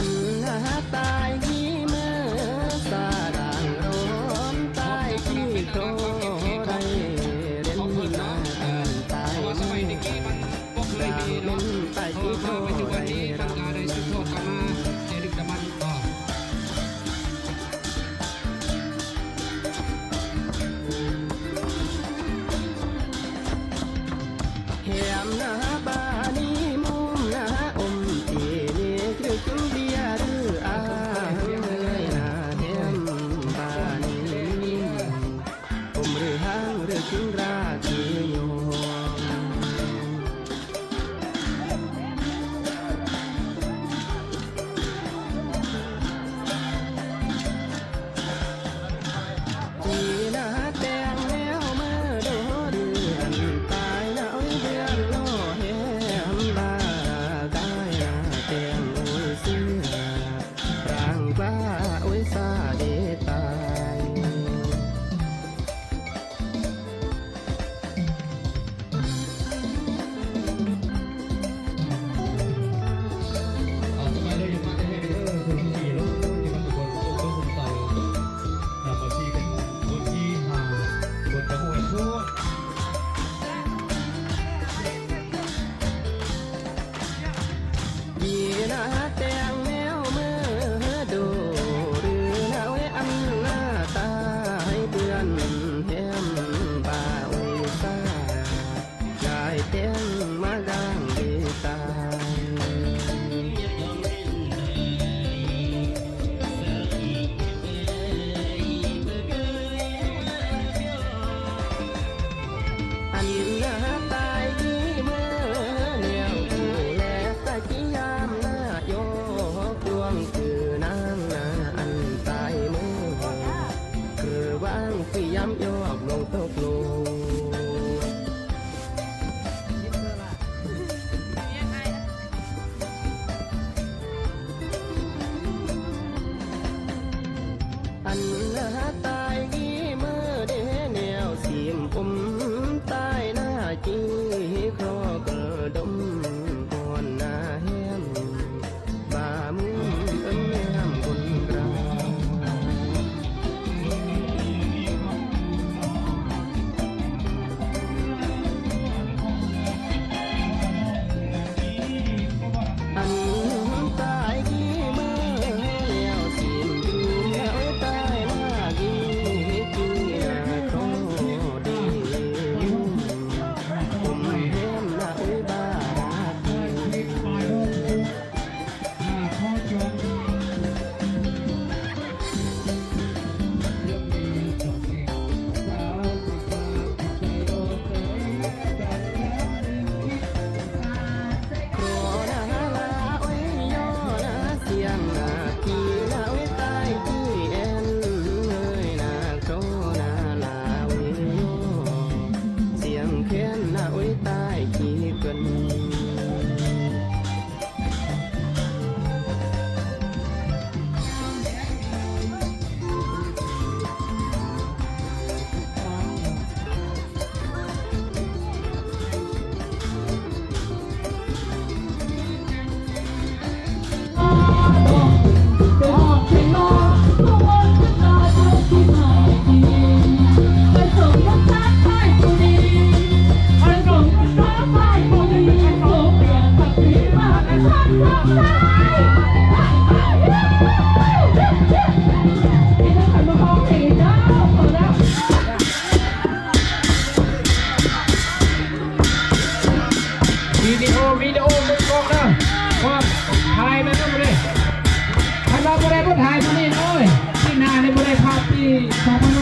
นนาตายที่เมื่อสาด่างร้อนตายที่โคไรเล่นนาตายเมื่อด่างเล่นตายที่โคไรรำเฮียมนาบานีมุมนาอมตีนี่คือจุเบียหรืออาเลยนาเฮียมบานีอมหรือห้างหรือจุราคือโยจีนาแตงแนวเมื่อโดเดือนตายนาอ้อยเดือนล่อเฮียมบาตายนาแตงโอ้ยเสือร่างกล้าโอ้ยซาเดตายยีนาแตงแนวเมื่อดูหรือนาเวอันหน้าตายเดือนเฮียมบาโอ้ยซาลายแตงมาดังดีตายอันนาตายที่เมื่อแนวผู้แลตะกี้ยามหน้าโยกวงคือนางนาอันตายเมื่อคือว่างคือยามโยกลงตกลงอันนาตายที่เมื่อเดแนวเสียมผมตายหน้าจีครอกระดมก่อนหน้าแฮมบามุมแฮมคนเรา อันตายกี่เมื่อแล้วสิ้นดูแล้วตายมากี่กี่นาโคดีผมเห็นนาอุบาวิดีโอมือกล้องนะว่าถ่ายนะไม่ได้ถ้าเราไม่ได้ก็ถ่ายตรงนี้โอ้ยที่นาในไม่ได้ภาพที่2